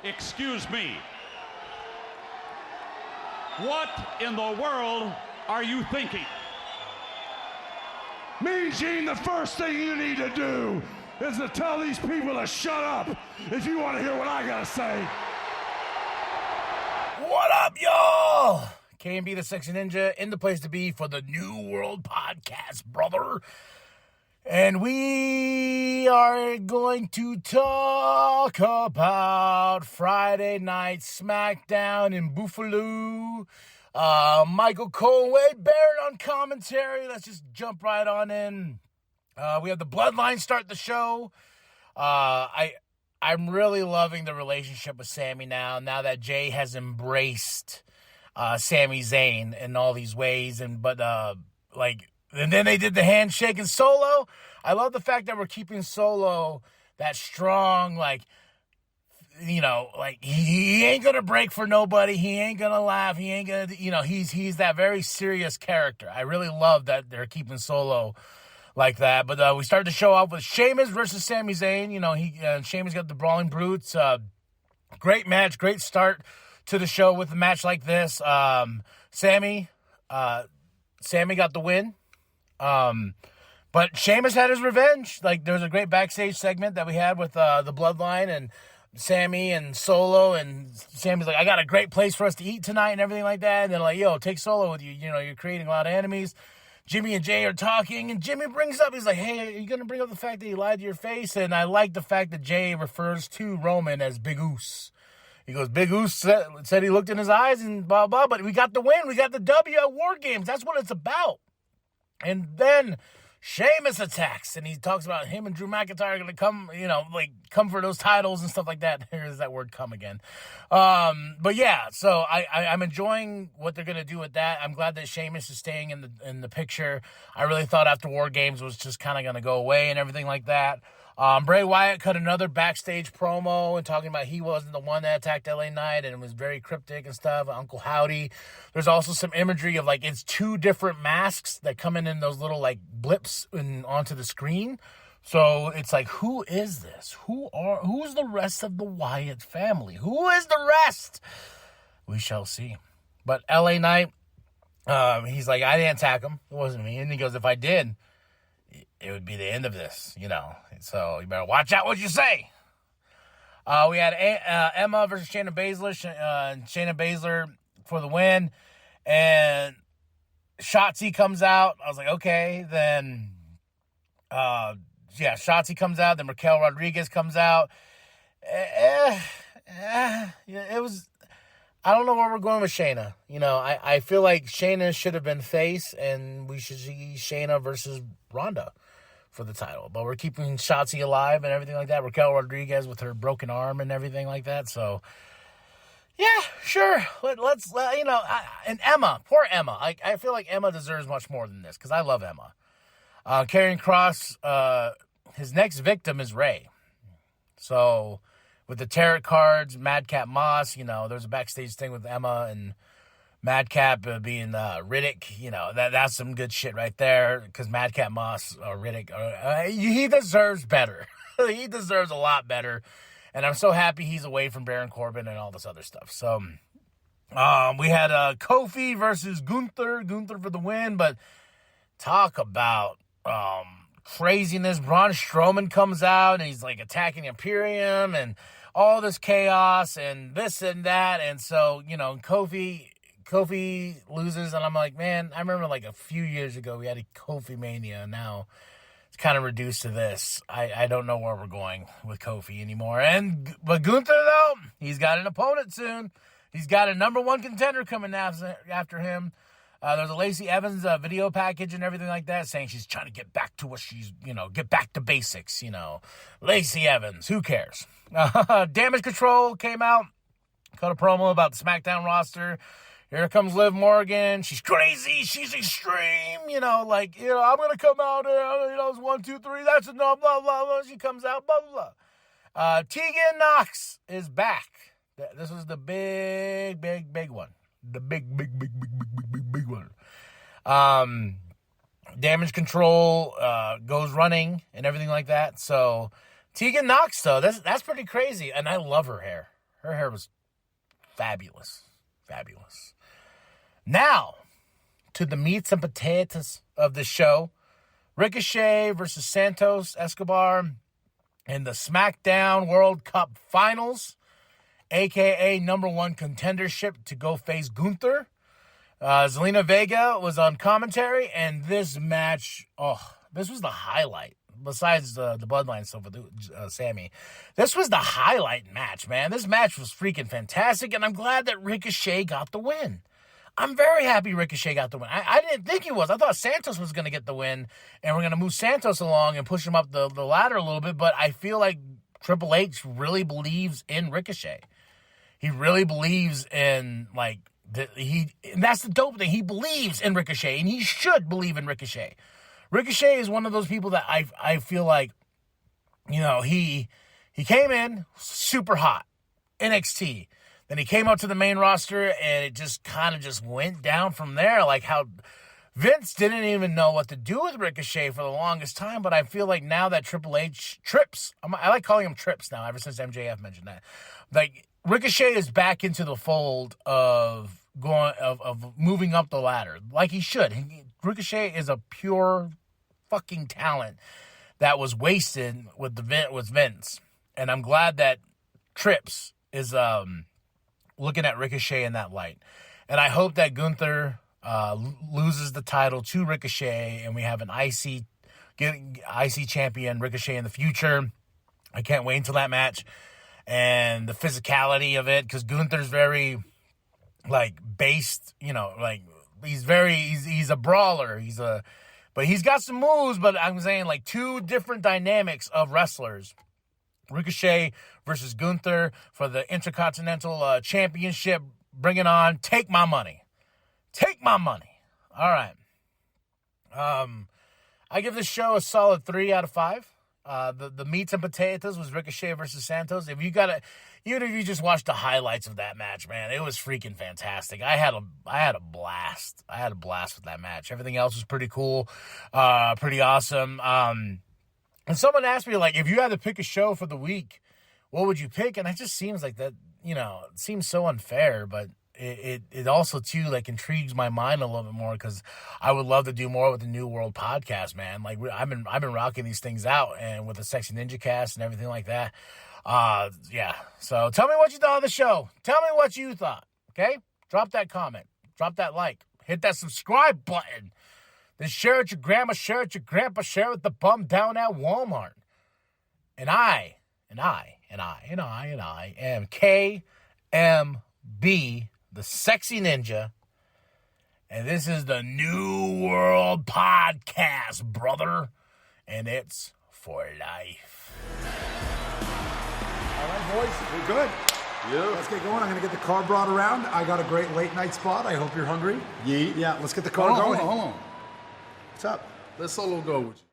Excuse me. What in the world are you thinking? Mean Gene, the first thing you need to do is to tell these people to shut up if you want to hear what I gotta say. What up, y'all? KMB the Sexy Ninja in the place to be for the New World Podcast, brother. And we are going to talk about Friday night SmackDown in Buffalo. Michael Cole, Wade Barrett on commentary. Let's just jump right on in. We have the Bloodline start the show. I'm really loving the relationship with Sami now that Jay has embraced Sami Zayn in all these ways. And then they did the handshake and Solo. I love the fact that we're keeping Solo that strong, he ain't gonna break for nobody. He ain't gonna laugh. He ain't gonna, he's that very serious character. I really love that they're keeping Solo like that. But we started to show up with Sheamus versus Sami Zayn. Sheamus got the Brawling Brutes. Great match, great start to the show with a match like this. Sami got the win. But Sheamus had his revenge. There's a great backstage segment that we had with the Bloodline and Sami and Solo, and Sami's like, I got a great place for us to eat tonight and everything like that. And they're like, yo, take Solo with you. You're creating a lot of enemies. Jimmy and Jay are talking, and Jimmy brings up, he's like, hey, are you going to bring up the fact that you lied to your face? And I like the fact that Jay refers to Roman as Big Oos. He goes, Big Oos said he looked in his eyes and blah, blah, but we got the win. We got the W at War Games. That's what it's about. And then Sheamus attacks, and he talks about him and Drew McIntyre are going to come, come for those titles and stuff like that. Here's that word, come again. But yeah, so I'm enjoying what they're going to do with that. I'm glad that Sheamus is staying in the picture. I really thought after War Games was just kind of going to go away and everything like that. Bray Wyatt cut another backstage promo and talking about he wasn't the one that attacked LA Knight, and it was very cryptic and stuff. Uncle Howdy. There's also some imagery of it's two different masks that come in those little blips onto the screen. So it's who is this? Who's the rest of the Wyatt family? Who is the rest? We shall see. But LA Knight, he's like, I didn't attack him. It wasn't me. And he goes, if I did, it would be the end of this, So you better watch out what you say. We had Emma versus Shayna Baszler. Shayna Baszler for the win. And Shotzi comes out. I was like, okay. Then, Shotzi comes out. Then Raquel Rodriguez comes out. It was... I don't know where we're going with Shayna. I feel like Shayna should have been face, and we should see Shayna versus Ronda for the title. But we're keeping Shotzi alive and everything like that. Raquel Rodriguez with her broken arm and everything like that. So, yeah, sure. Let's and Emma, poor Emma. I feel like Emma deserves much more than this because I love Emma. Karrion Kross, his next victim is Ray. So, with the tarot cards, Madcap Moss, there's a backstage thing with Emma and Madcap being Riddick. That's some good shit right there because Madcap Moss, Riddick, he deserves better. He deserves a lot better. And I'm so happy he's away from Baron Corbin and all this other stuff. So we had Kofi versus Gunther for the win. But talk about craziness. Braun Strowman comes out and he's attacking Imperium and all this chaos and this and that. And so, Kofi loses, and I'm like, man, I remember a few years ago we had a Kofi Mania. Now it's kind of reduced to this. I don't know where we're going with Kofi anymore. But Gunther, though, he's got an opponent soon. He's got a number one contender coming after him. There's a Lacey Evans video package and everything like that saying she's trying to get back to what she's, get back to basics, Lacey Evans, who cares? Damage Control came out, cut a promo about the SmackDown roster. Here comes Liv Morgan. She's crazy. She's extreme. I'm going to come out there. It's 1, 2, 3. That's enough. Blah, blah, blah. She comes out. Blah, blah, blah. Tegan Nox is back. This was the big one. The big one. Damage Control goes running and everything like that. So Tegan Knox, though, that's pretty crazy, and I love her hair. Her hair was fabulous. Fabulous. Now, to the meats and potatoes of the show. Ricochet versus Santos Escobar in the SmackDown World Cup Finals, a.k.a. #1 contendership to go face Gunther. Zelina Vega was on commentary, and this match, this was the highlight. Besides the Bloodline stuff with Sammy, this was the highlight match, man. This match was freaking fantastic, and I'm glad that Ricochet got the win. I'm very happy Ricochet got the win. I didn't think he was. I thought Santos was going to get the win, and we're going to move Santos along and push him up the ladder a little bit, but I feel like Triple H really believes in Ricochet. He really believes in, like, and that's the dope thing. He believes in Ricochet, and he should believe in Ricochet. Ricochet is one of those people that I feel like, you know, he came in super hot, NXT. Then he came up to the main roster, and it just kind of just went down from there. Like how Vince didn't even know what to do with Ricochet for the longest time, but I feel like now that Triple H trips, I like calling him trips now, ever since MJF mentioned that. Like, Ricochet is back into the fold of moving up the ladder, like he should. Ricochet is a pure fucking talent that was wasted with Vince, and I'm glad that Trips is looking at Ricochet in that light, and I hope that Gunther loses the title to Ricochet, and we have an IC champion Ricochet in the future. I can't wait until that match. And the physicality of it, because Gunther's very, like, based, you know, like, he's a brawler, but he's got some moves, but I'm saying, like, two different dynamics of wrestlers. Ricochet versus Gunther for the Intercontinental Championship. Bring it on. Take my money. Take my money. All right. I give this show a solid 3 out of 5. The meats and potatoes was Ricochet versus Santos. Even if you just watched the highlights of that match, man, it was freaking fantastic. I had a blast. I had a blast with that match. Everything else was pretty cool, pretty awesome. And someone asked me, like, if you had to pick a show for the week, what would you pick? And it just seems like that, you know, it seems so unfair, but it also, too, like, intrigues my mind a little bit more, because I would love to do more with the New World podcast, man. Like, I've been rocking these things out, and with the Sexy Ninja Cast and everything like that. Yeah. So tell me what you thought of the show. Tell me what you thought, okay? Drop that comment. Drop that like. Hit that subscribe button. Then share it with your grandma, share it with your grandpa, share it with the bum down at Walmart. And I am KMB, the Sexy Ninja, and this is the New World Podcast, brother, and it's for life. All right, boys, we're good. Yeah. Let's get going. I'm going to get the car brought around. I got a great late night spot. I hope you're hungry. Yeet. Yeah, let's get the car going. Hold on. What's up? Let Solo go with you.